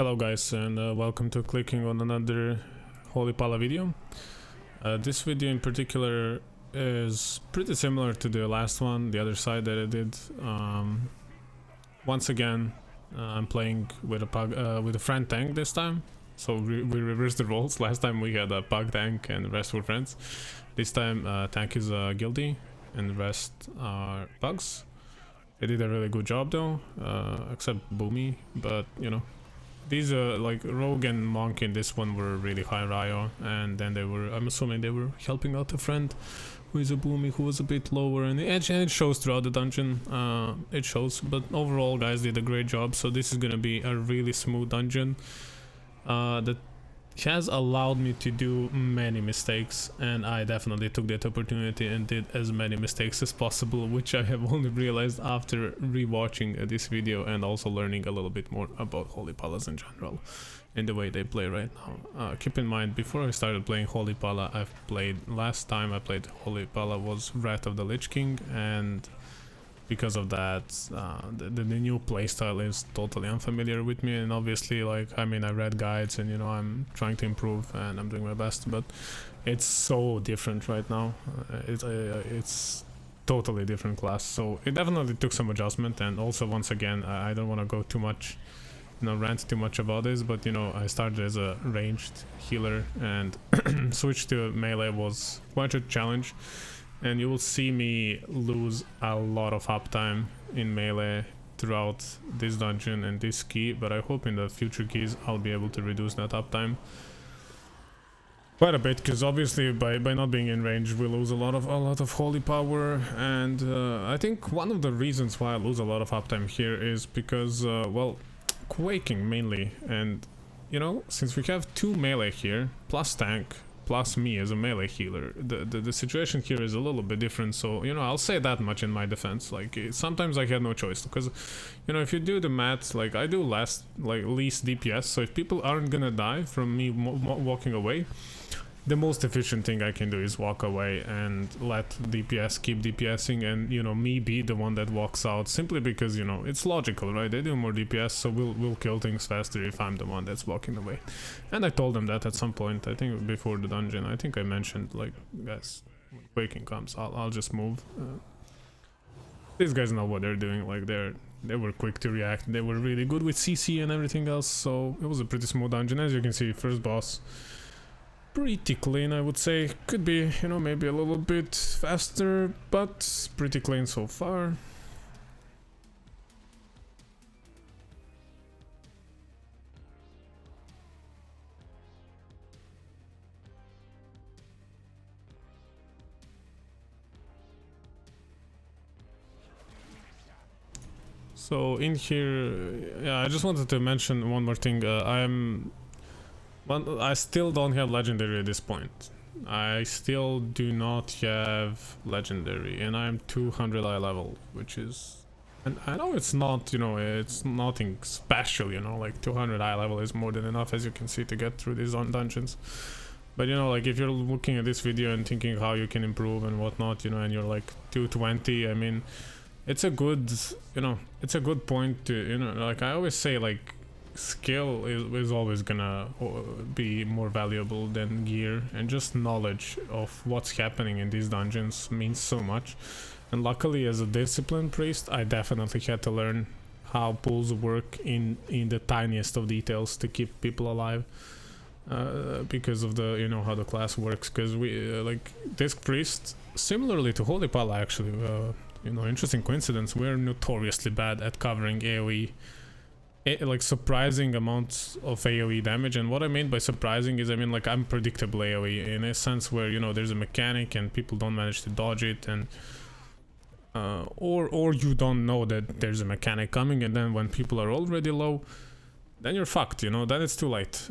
Hello guys, and welcome to clicking on another Holy Paladin video. This video in particular is pretty similar to the last one, the other side that I did. Once again, I'm playing with a friend tank this time, so we reversed the roles. Last time we had a pug tank and the rest were friends. This time tank is a guildie and the rest are pugs. They did a really good job though, except Boomy, but you know. These like Rogue and Monk in this one were really high Ryo, and then they were, I'm assuming they were helping out a friend who is a Boomy who was a bit lower, and it shows throughout the dungeon, it shows, but overall guys did a great job. So this is gonna be a really smooth dungeon that has allowed me to do many mistakes, and I definitely took that opportunity and did as many mistakes as possible, which I have only realized after rewatching this video and also learning a little bit more about Holy Paladins in general and the way they play right now. Keep in mind, before I started playing Holy Paladin, last time I played Holy Paladin was Wrath of the Lich King, and because of that the new playstyle is totally unfamiliar with me, and obviously, like, I mean, I read guides and you know I'm trying to improve and I'm doing my best, but it's so different right now. It's totally different class, so it definitely took some adjustment. And also, once again, I don't want to go too much, you know, rant too much about this, but you know, I started as a ranged healer and switched to melee was quite a challenge. And you will see me lose a lot of uptime in melee throughout this dungeon and this key, but I hope in the future keys I'll be able to reduce that uptime quite a bit, because obviously by not being in range we lose a lot of holy power. And I think one of the reasons why I lose a lot of uptime here is because well, Quaking mainly, and you know, since we have two melee here plus tank plus me as a melee healer, the situation here is a little bit different. So you know, I'll say that much in my defense, like sometimes I had no choice, because you know, if you do the math, like I do least DPS, so if people aren't gonna die from me walking away, the most efficient thing I can do is walk away and let DPS keep DPSing, and you know, me be the one that walks out, simply because you know it's logical, right? They do more DPS, so we'll kill things faster if I'm the one that's walking away. And I told them that at some point, I think before the dungeon, I think I mentioned, like, guys, when Quaking comes, I'll just move. These guys know what they're doing, like they were quick to react, they were really good with CC and everything else, so it was a pretty smooth dungeon. As you can see, first boss pretty clean, I would say. Could be, you know, maybe a little bit faster, but pretty clean so far. So in here, yeah, I just wanted to mention one more thing. I still don't have legendary at this point. I still do not have legendary, and I'm 200 eye level, which is, and I know it's not, you know, it's nothing special, you know, like 200 eye level is more than enough, as you can see, to get through these dungeons. But you know, like, if you're looking at this video and thinking how you can improve and whatnot, you know, and you're like 220, I mean, it's a good, you know, it's a good point to, you know, like I always say, like, skill is always gonna be more valuable than gear, and just knowledge of what's happening in these dungeons means so much. And luckily, as a disciplined priest, I definitely had to learn how pulls work in the tiniest of details to keep people alive, because of the, you know, how the class works. Because we like disc priest, similarly to Holy Paladin, actually, you know, interesting coincidence, we're notoriously bad at covering AoE, like surprising amounts of AoE damage. And what I mean by surprising is, I mean, like, unpredictable AoE, in a sense where, you know, there's a mechanic and people don't manage to dodge it, and or you don't know that there's a mechanic coming, and then when people are already low, then you're fucked, you know, then it's too late.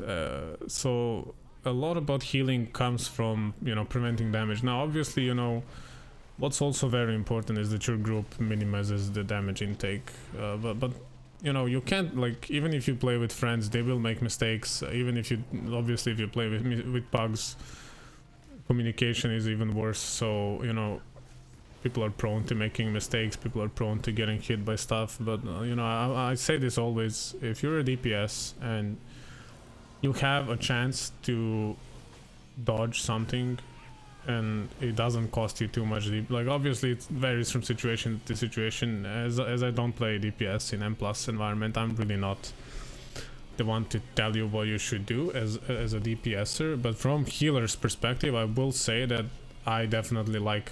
So a lot about healing comes from, you know, preventing damage. Now obviously, you know, what's also very important is that your group minimizes the damage intake, but you know, you can't, like, even if you play with friends, they will make mistakes. Even if you, obviously, if you play with pugs, communication is even worse. So, you know, people are prone to making mistakes, people are prone to getting hit by stuff, but you know, I say this always: if you're a DPS and you have a chance to dodge something and it doesn't cost you too much, like obviously it varies from situation to situation. As I don't play DPS in M+ environment, I'm really not the one to tell you what you should do as a DPSer, but from healer's perspective, I will say that I definitely like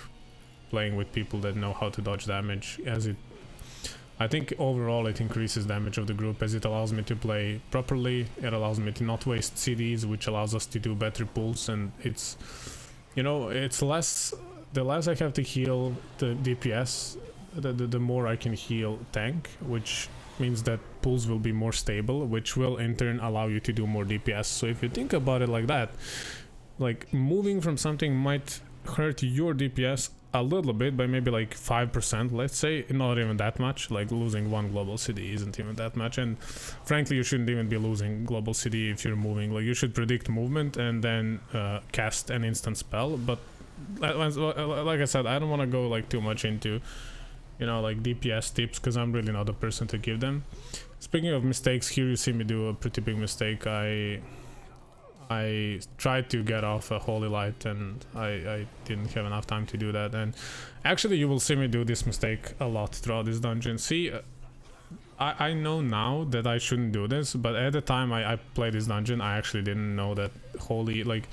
playing with people that know how to dodge damage, as I think overall it increases damage of the group, as it allows me to play properly, it allows me to not waste CDs, which allows us to do better pulls, and it's, you know, it's less, the less I have to heal the DPS, the more I can heal tank, which means that pulls will be more stable, which will in turn allow you to do more DPS. So if you think about it like that, like moving from something might hurt your DPS a little bit by maybe like 5%, let's say, not even that much. Like losing one global CD isn't even that much, and frankly you shouldn't even be losing global CD if you're moving. Like you should predict movement and then cast an instant spell. But like I said, I don't want to go like too much into, you know, like DPS tips, because I'm really not the person to give them. Speaking of mistakes, here you see me do a pretty big mistake. I tried to get off a Holy Light and I didn't have enough time to do that, and actually you will see me do this mistake a lot throughout this dungeon. See, I know now that I shouldn't do this, but at the time I played this dungeon, I actually didn't know that Holy, like,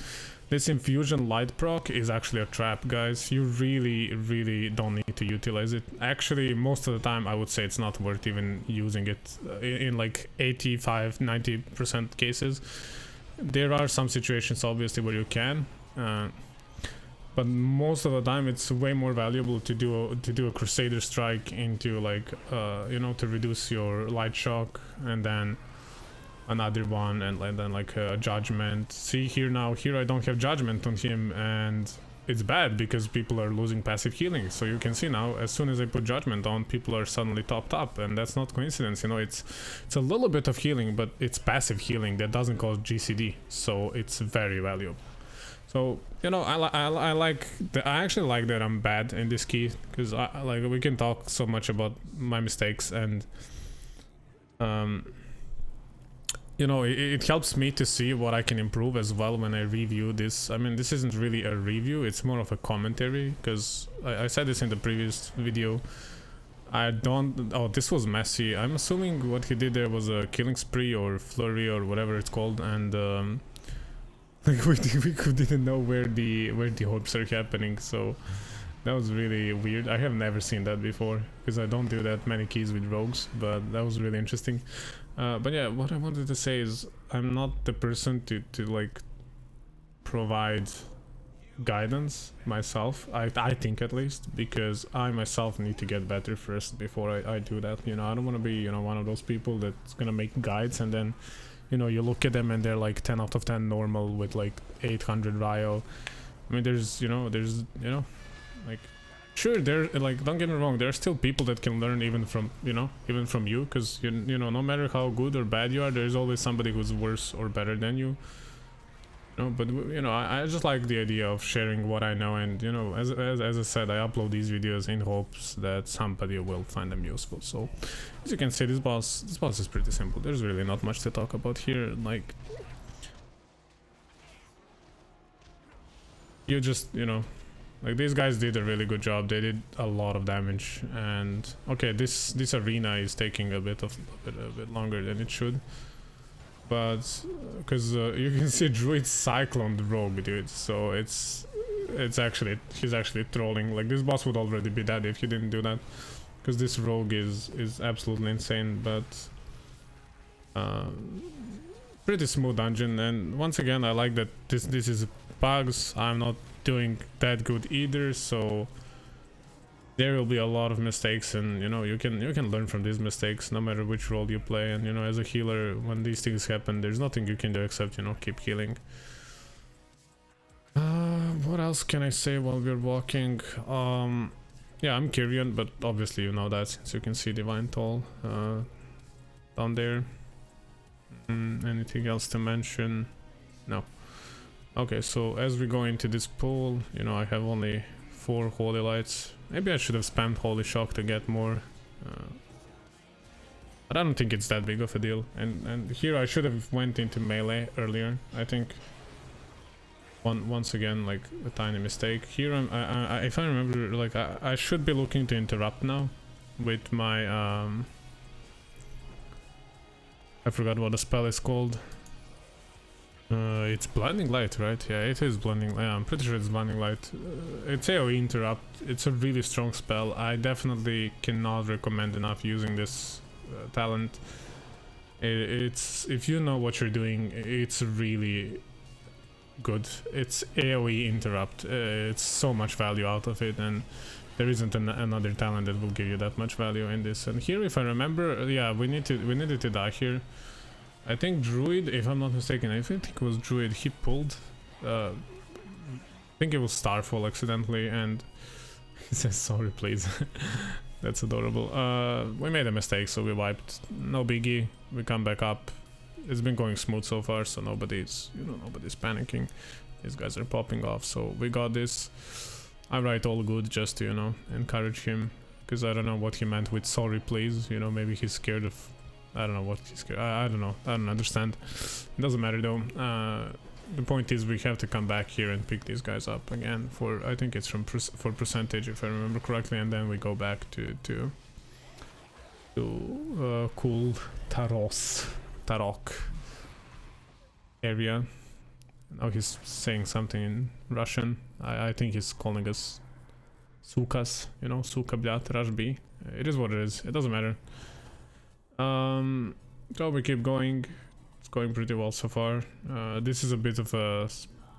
this infusion light proc is actually a trap, guys. You really don't need to utilize it. Actually, most of the time I would say it's not worth even using it in like 85-90% cases. There are some situations obviously where you can, but most of the time it's way more valuable to do a Crusader strike into like you know, to reduce your light shock, and then another one, and then like a judgment. See here now, here I don't have judgment on him, and it's bad because people are losing passive healing. So you can see now, as soon as I put judgment on, people are suddenly topped up, and that's not coincidence. You know, it's a little bit of healing, but it's passive healing that doesn't cause GCD, so it's very valuable. So, you know, I like that. I actually like that I'm bad in this key, because I like, we can talk so much about my mistakes, and you know, it helps me to see what I can improve as well when I review this. I mean, this isn't really a review, it's more of a commentary, because I said this in the previous video. I don't... Oh, this was messy. I'm assuming what he did there was a killing spree or flurry or whatever it's called, and like we didn't know where the hopes are happening, so that was really weird. I have never seen that before, because I don't do that many keys with rogues, but that was really interesting. But yeah, what I wanted to say is I'm not the person to like provide guidance myself, I think, at least, because I myself need to get better first before I do that. You know, I don't want to be, you know, one of those people that's gonna make guides and then, you know, you look at them and they're like 10 out of 10 normal with like 800 Ryo. I mean, there's, you know, like, sure, there, like, don't get me wrong, there are still people that can learn even from, you know, even from you, because you know, no matter how good or bad you are, there's always somebody who's worse or better than you. You know, but you know, I just like the idea of sharing what I know, and you know, as I said, I upload these videos in hopes that somebody will find them useful. So, as you can see, this boss is pretty simple. There's really not much to talk about here. Like, you just, you know, like, these guys did a really good job. They did a lot of damage, and okay, this arena is taking a bit longer than it should, but because you can see Druid cyclone the rogue, dude. So it's actually, he's actually trolling. Like, this boss would already be dead if you didn't do that, because this rogue is absolutely insane. But pretty smooth dungeon, and once again, I like that this is pugs. I'm not doing that good either, so there will be a lot of mistakes, and you know, you can learn from these mistakes no matter which role you play. And you know, as a healer, when these things happen, there's nothing you can do except, you know, keep healing. What else can I say while we're walking? Yeah, I'm Kyrian, but obviously you know that since you can see Divine Toll down there. Anything else to mention? No. Okay, so as we go into this pool, you know, I have only 4 Holy Lights. Maybe I should have spammed Holy Shock to get more. But I don't think it's that big of a deal. And here I should have went into melee earlier. I think once again, like a tiny mistake. Here if I remember, like I should be looking to interrupt now with my I forgot what the spell is called. It's Blinding Light, right? Yeah, it is Blinding Light. Yeah, I'm pretty sure it's Blinding Light. It's AoE interrupt. It's a really strong spell. I definitely cannot recommend enough using this talent. It's if you know what you're doing, it's really good. It's AoE interrupt. It's so much value out of it, and there isn't another talent that will give you that much value in this. And here, if I remember, yeah, we needed to die here. I think Druid, if I'm not mistaken, I think it was Druid, he pulled, I think it was Starfall accidentally, and he says sorry please. That's adorable. We made a mistake, so we wiped. No biggie, we come back up. It's been going smooth so far, so nobody's panicking. These guys are popping off, so we got this. I write all good just to, encourage him, because I don't know what he meant with sorry please, maybe he's scared of, I don't know what he's scared. I don't know, I don't understand. It doesn't matter though. The point is we have to come back here and pick these guys up again for, I think it's for percentage if I remember correctly, and then we go back to cool Tarok area. Now he's saying something in Russian. I think he's calling us Sukas, Suka blat, Rush B. It is what it is, it doesn't matter. So we keep going. It's going pretty well so far. This is a bit of a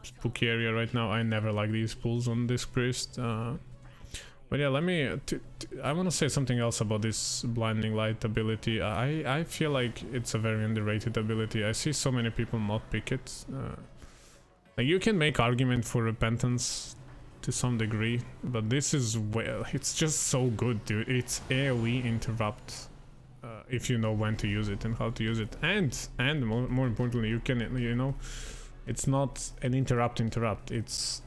spooky area right now. I never like these pulls on Disc Priest. But yeah, I want to say something else about this Blinding Light ability. I feel like it's a very underrated ability. I see so many people not pick it. Like you can make argument for Repentance to some degree, but this is, well, it's just so good, dude. It's AoE interrupt. If you know when to use it and how to use it, and more importantly, you can, it's not an interrupt, it's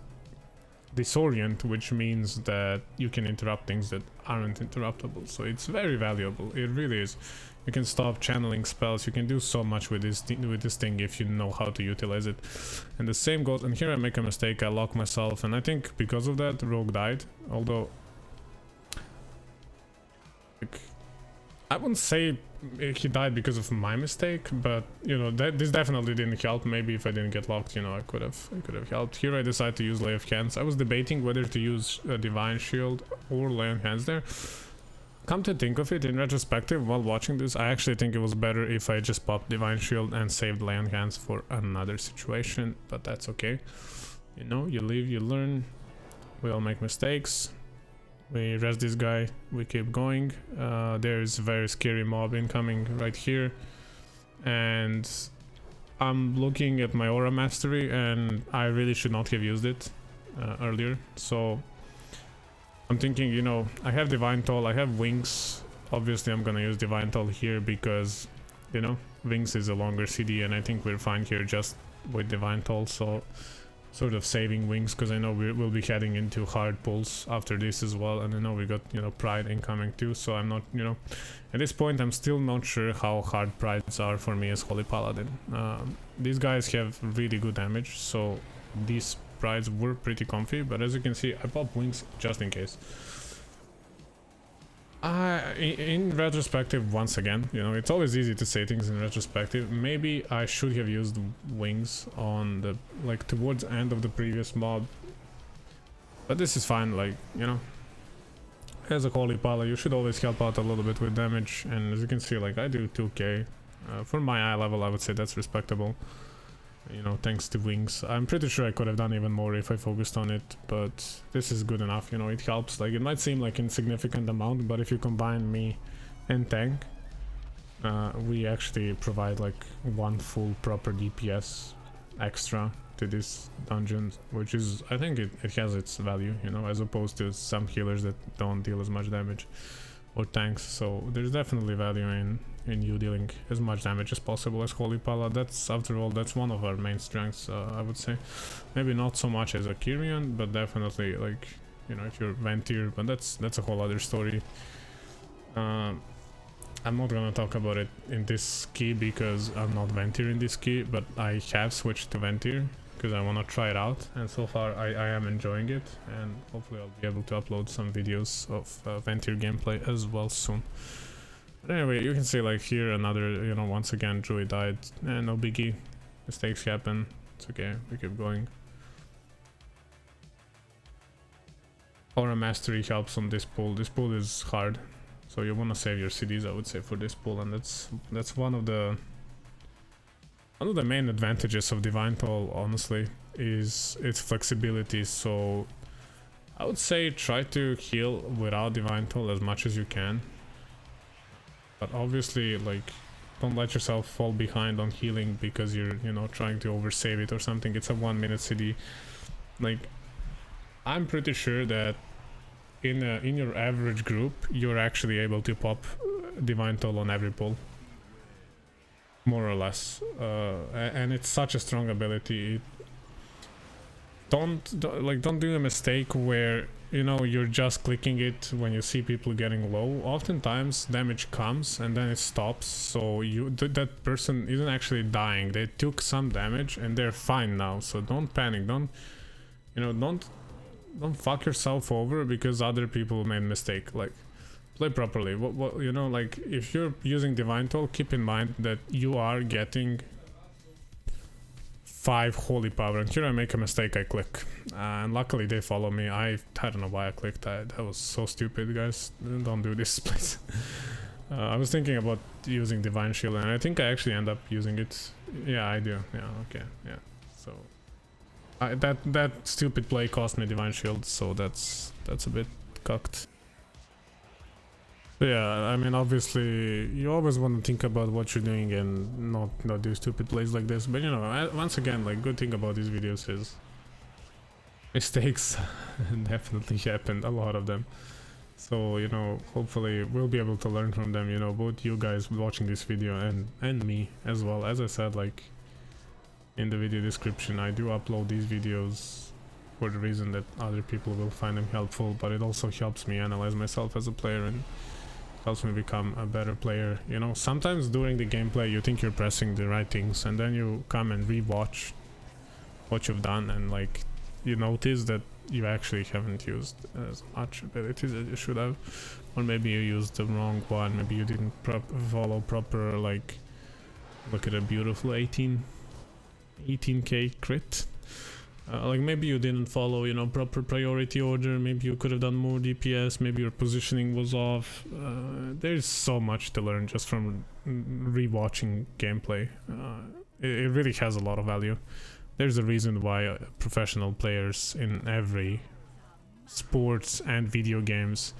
disorient, which means that you can interrupt things that aren't interruptible. So it's very valuable, it really is. You can stop channeling spells, you can do so much with this thing if you know how to utilize it. And the same goes, and here I make a mistake, I lock myself, and I think because of that Rogue died, although like, I wouldn't say he died because of my mistake, but this definitely didn't help. Maybe if I didn't get locked, I could have helped. Here I decided to use Lay of Hands. I was debating whether to use Divine Shield or Lay of Hands there. Come to think of it, in retrospective, while watching this, I actually think it was better if I just popped Divine Shield and saved Lay on Hands for another situation, but that's okay. You live, you learn. We all make mistakes. We rest this guy, we keep going. There's a very scary mob incoming right here, and I'm looking at my aura mastery, and I really should not have used it earlier. So I'm thinking, I have Divine Toll, I have Wings. Obviously I'm gonna use Divine Toll here because, Wings is a longer CD, and I think we're fine here just with Divine Toll. So sort of saving Wings, because I know we'll be heading into hard pulls after this as well, and I know we got Pride incoming too, so I'm not, at this point I'm still not sure how hard Prides are for me as Holy Paladin. These guys have really good damage, so these Prides were pretty comfy, but as you can see I popped Wings just in case. In retrospective, once again, it's always easy to say things in retrospective. Maybe I should have used Wings on the, towards the end of the previous mob. But this is fine, as a Holy Pala, you should always help out a little bit with damage. And as you can see, I do 2k. For my eye level, I would say that's respectable. Thanks to Wings. I'm pretty sure I could have done even more if I focused on it, but this is good enough, it helps. It might seem like insignificant amount, but if you combine me and tank, we actually provide one full proper DPS extra to this dungeon, which is, I think it has its value, as opposed to some healers that don't deal as much damage, or tanks. So there's definitely value in you dealing as much damage as possible as Holy Pala. That's, after all, that's one of our main strengths, I would say. Maybe not so much as a Kyrian, but definitely you know, if you're Ventir, but that's a whole other story. I'm not gonna talk about it in this key because I'm not Ventir in this key, but I have switched to Ventir because I want to try it out, and so far I am enjoying it, and hopefully I'll be able to upload some videos of Ventir gameplay as well soon. But anyway, you can see like here another, you know, once again Druid died, and no biggie, mistakes happen, it's okay, we keep going. Aura Mastery helps on this pool. This pool is hard, so you want to save your CDs, I would say, for this pool, and that's one of the main advantages of Divine Toll, honestly, is its flexibility. So I would say try to heal without Divine Toll as much as you can, but obviously like don't let yourself fall behind on healing because you're, you know, trying to oversave it or something. It's a 1 minute CD. Like, I'm pretty sure that in your average group you're actually able to pop Divine Toll on every pull, more or less, and it's such a strong ability. Don't do a mistake where, you know, you're just clicking it when you see people getting low. Oftentimes damage comes and then it stops, so that person isn't actually dying, they took some damage and they're fine now. So don't panic, don't fuck yourself over because other people made mistake. Like, play properly. What you know, like, if you're using Divine Toll, keep in mind that you are getting 5 holy power, and here I make a mistake, I click, and luckily they follow me. I don't know why I clicked. That was so stupid, guys. Don't do this, please. I was thinking about using Divine Shield, and I think I actually end up using it. Yeah, I do. Yeah, okay, yeah. So that stupid play cost me Divine Shield, so that's a bit cocked. Yeah, I mean, obviously you always want to think about what you're doing and not do stupid plays like this, but you know, once again, like, good thing about these videos is mistakes definitely happened, a lot of them. So, you know, hopefully we'll be able to learn from them, you know, both you guys watching this video and me as well. As I said, like, in the video description, I do upload these videos for the reason that other people will find them helpful, but it also helps me analyze myself as a player and helps me become a better player. You know, sometimes during the gameplay you think you're pressing the right things, and then you come and rewatch what you've done, and like, you notice that you actually haven't used as much abilities as you should have, or maybe you used the wrong one, maybe you didn't follow proper, like, look at a beautiful 18k crit. Like, maybe you didn't follow, you know, proper priority order, maybe you could have done more DPS, maybe your positioning was off. There's so much to learn just from rewatching gameplay. It really has a lot of value. There's a reason why professional players in every sports and video games,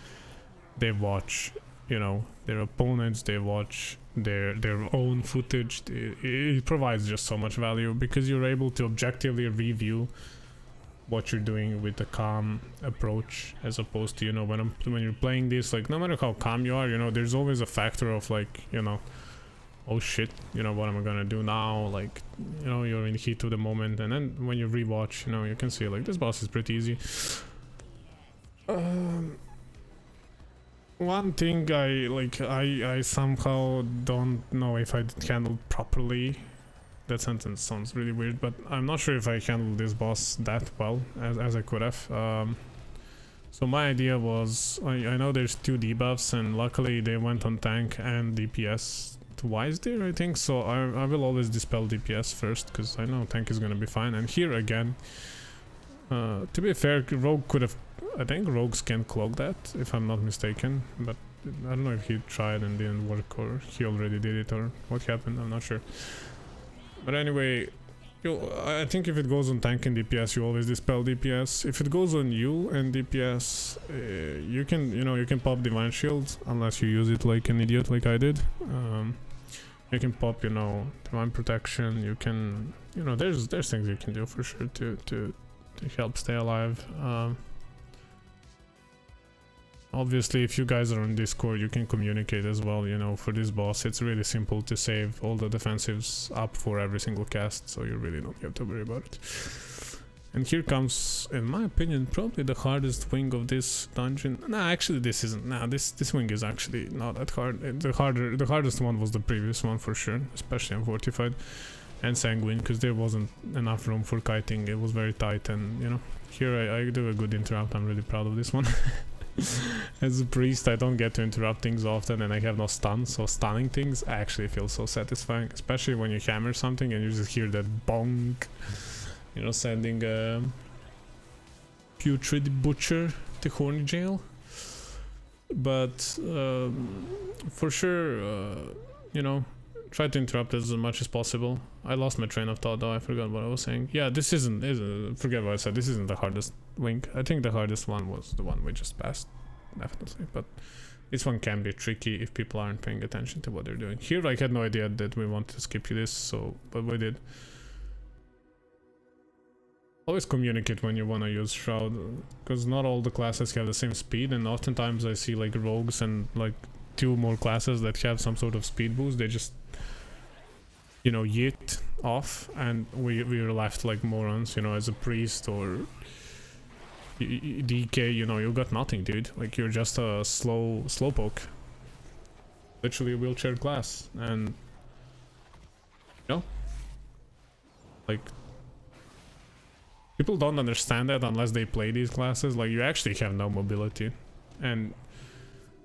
they watch, you know, their opponents, they watch their own footage. It provides just so much value because you're able to objectively review what you're doing with a calm approach, as opposed to, you know, when you're playing this, like, no matter how calm you are, you know, there's always a factor of, like, you know, oh shit, you know, what am I gonna do now? Like, you know, you're in the heat of the moment, and then when you rewatch, you know, you can see, like, this boss is pretty easy. One thing I somehow don't know if I handled properly. That sentence sounds really weird, but I'm not sure if I handled this boss that well as I could have. So my idea was, I know there's 2 debuffs, and luckily they went on tank and DPS twice there, I think. So I will always dispel DPS first, because I know tank is gonna be fine. And here again, to be fair, Rogue could have, I think rogues can cloak that, if I'm not mistaken, but I don't know if he tried and didn't work, or he already did it, or what happened, I'm not sure. But anyway, I think if it goes on tank and DPS, you always dispel DPS. If it goes on you and DPS, you can pop Divine Shield, unless you use it like an idiot like I did. You can pop, you know, Divine Protection, you can, you know, there's things you can do for sure to help stay alive. Obviously, if you guys are on Discord, you can communicate as well. You know, for this boss, it's really simple to save all the defensives up for every single cast, so you really don't have to worry about it. And here comes, in my opinion, probably the hardest wing of this dungeon. Nah, actually this isn't. Nah, this wing is actually not that hard. The hardest one was the previous one for sure, especially on Fortified and Sanguine, because there wasn't enough room for kiting. It was very tight, and you know, here I do a good interrupt. I'm really proud of this one. As a priest, I don't get to interrupt things often, and I have no stun, so stunning things actually feels so satisfying, especially when you hammer something and you just hear that bonk. You know, sending Putrid Butcher to Horny Jail. But for sure, you know, try to interrupt as much as possible. I lost my train of thought though, I forgot what I was saying. Yeah, this isn't forget what I said, this isn't the hardest wing. I think the hardest one was the one we just passed, definitely. But this one can be tricky if people aren't paying attention to what they're doing. Here I had no idea that we wanted to skip this, so but we did. Always communicate when you want to use Shroud, because not all the classes have the same speed, and oftentimes I see like rogues and like 2 more classes that have some sort of speed boost, they just, you know, yeet off, and we're left like morons, you know, as a priest or DK, you know, you got nothing, dude. Like, you're just a slowpoke. Literally a wheelchair class, and you know, like, people don't understand that unless they play these classes. Like, you actually have no mobility. And,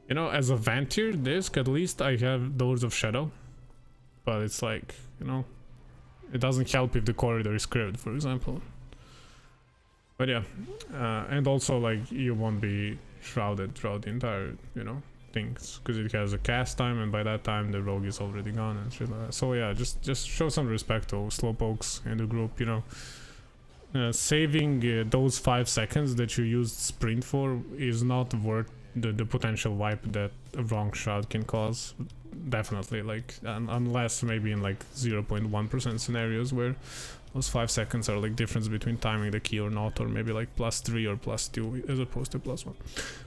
you know, as a Vantier disc, at least I have Doors of Shadow. But it's like, you know, it doesn't help if the corridor is curved, for example. But yeah, and also, like, you won't be shrouded throughout the entire, you know, things. Because it has a cast time, and by that time the rogue is already gone and shit like that. So yeah, just show some respect to slowpokes in the group, you know. Saving those 5 seconds that you used sprint for is not worth the potential wipe that a wrong shroud can cause. Definitely, like, unless maybe in like 0.1% scenarios where those 5 seconds are like difference between timing the key or not, or maybe like +3 or +2 as opposed to +1.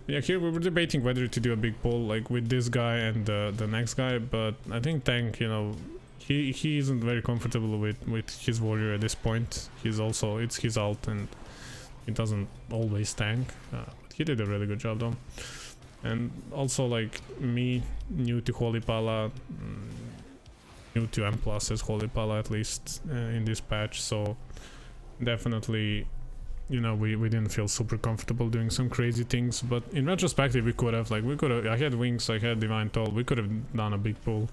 But yeah, here we were debating whether to do a big pull like with this guy and the next guy, but I think tank, you know, he isn't very comfortable with his warrior at this point. He's also, it's his ult and he doesn't always tank, but he did a really good job though. And also, like, me, new to Holy Pala, new to M+ as Holy Pala at least in this patch, so definitely, you know, we didn't feel super comfortable doing some crazy things. But in retrospective, we could have, I had wings, I had Divine Toll, we could have done a big pull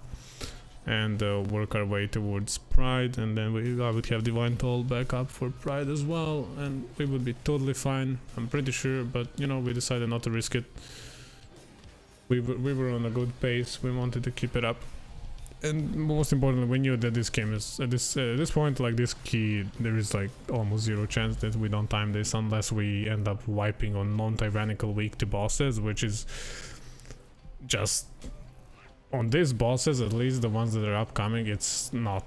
and work our way towards Pride, and then I would have Divine Toll back up for Pride as well, and we would be totally fine, I'm pretty sure. But you know, we decided not to risk it. We were on a good pace, we wanted to keep it up, and most importantly, we knew that this game is at this point, like, this key, there is like almost 0 chance that we don't time this unless we end up wiping on non-tyrannical weak to bosses, which is just, on these bosses, at least the ones that are upcoming, it's not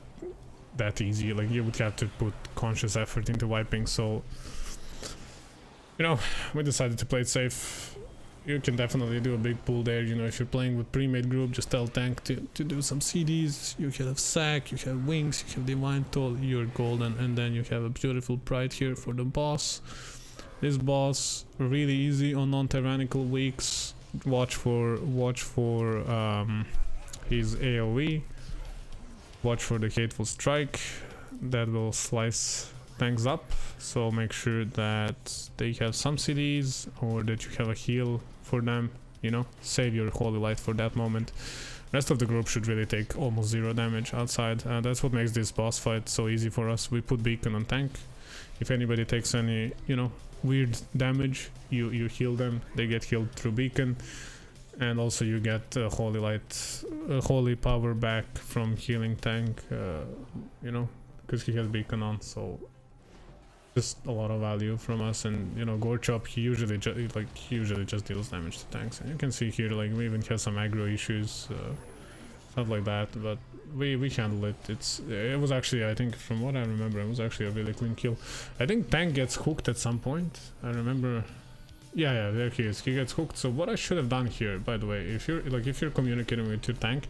that easy. Like, you would have to put conscious effort into wiping. So, you know, we decided to play it safe. You can definitely do a big pull there, you know, if you're playing with pre-made group, just tell tank to do some CDs. You have sack, you have wings, you have divine toll, you're golden, and then you have a beautiful pride here for the boss. This boss, really easy on non-tyrannical weeks. Watch for his AoE, watch for the hateful strike that will slice tanks up, so make sure that they have some CDs or that you have a heal for them, you know, save your holy light for that moment. Rest of the group should really take almost 0 damage outside. That's what makes this boss fight so easy for us. We put beacon on tank. If anybody takes any, you know, weird damage, you heal them, they get healed through beacon, and also you get holy light, holy power back from healing tank, you know, because he has beacon on. So just a lot of value from us. And you know, Gorchop, he usually just deals damage to tanks, and you can see here, like, we even have some aggro issues, stuff like that, but we handle it. It was actually, I think, from what I remember, it was actually a really clean kill. I think tank gets hooked at some point, I remember. Yeah, there he is, he gets hooked. So what I should have done here, by the way, if you're communicating with your tank,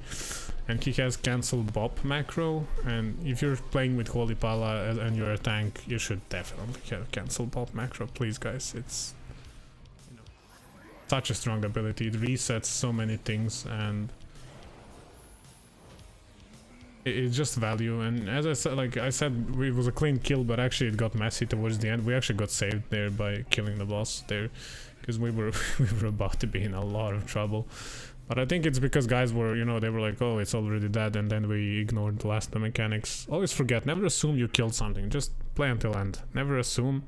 and he has cancel bop macro, and if you're playing with Holy Pala and you're a tank, you should definitely have cancel bop macro, please guys. It's, you know, such a strong ability, it resets so many things, and it's just value. And as I said, like I said, it was a clean kill, but actually it got messy towards the end. We actually got saved there by killing the boss there, because we were about to be in a lot of trouble. But I think it's because guys were, you know, they were like, oh, it's already dead, and then we ignored the last mechanics. Always forget, never assume you killed something, just play until end. Never assume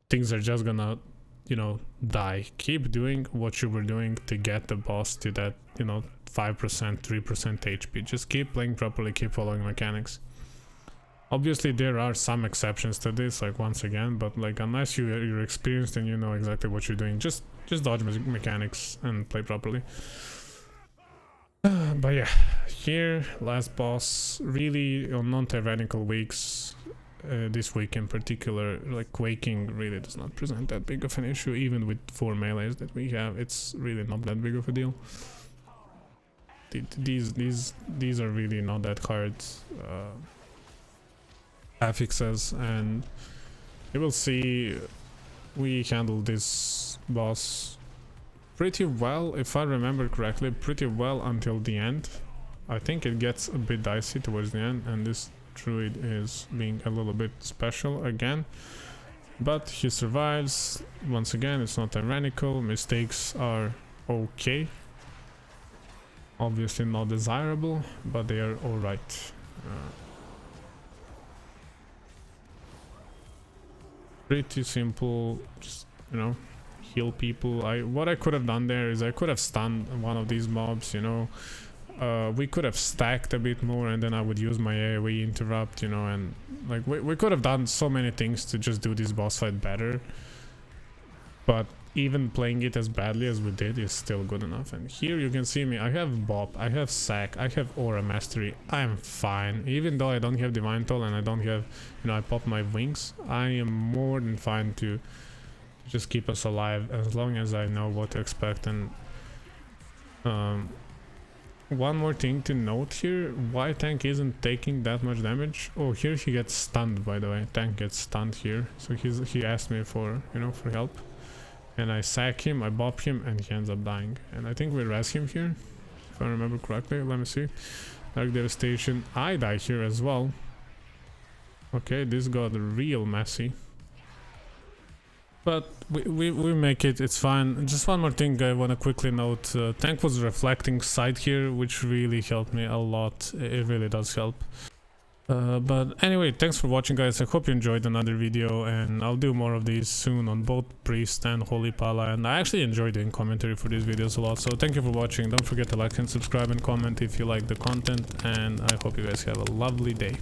things are just gonna, you know, die. Keep doing what you were doing to get the boss to that, you know, 5%, 3% HP. Just keep playing properly, keep following mechanics. Obviously there are some exceptions to this, like once again, but like unless you're experienced and you know exactly what you're doing, just dodge mechanics and play properly. But yeah, here last boss, really on non-tyrannical weeks, this week in particular, like Quaking really does not present that big of an issue. Even with 4 melees that we have, it's really not that big of a deal. These are really not that hard affixes, and you will see we handled this boss pretty well, if I remember correctly, pretty well until the end. I think it gets a bit dicey towards the end, and this druid is being a little bit special again, but he survives. Once again, it's not tyrannical, mistakes are okay, obviously not desirable, but they are alright. Pretty simple, just, you know, heal people. What I could have done there is I could have stunned one of these mobs, you know. We could have stacked a bit more, and then I would use my AoE interrupt, you know, and like we could have done so many things to just do this boss fight better. But even playing it as badly as we did is still good enough. And here you can see me, I have Bop, I have Sack, I have Aura Mastery, I'm fine. Even though I don't have Divine Toll and I don't have, you know, I pop my wings, I am more than fine to just keep us alive as long as I know what to expect. And one more thing to note here, why tank isn't taking that much damage. Oh, here he gets stunned, by the way. Tank gets stunned here, so he asked me for, you know, for help. And I sack him, I bop him, and he ends up dying. And I think we res him here, if I remember correctly. Let me see. Dark Devastation. I die here as well. Okay, this got real messy. But we make it, it's fine. Just one more thing I want to quickly note. Tank was reflecting side here, which really helped me a lot. It really does help. But anyway, thanks for watching, guys. I hope you enjoyed another video, and I'll do more of these soon on both Priest and Holy Pala. And I actually enjoy doing commentary for these videos a lot, so thank you for watching. Don't forget to like and subscribe and comment if you like the content, and I hope you guys have a lovely day.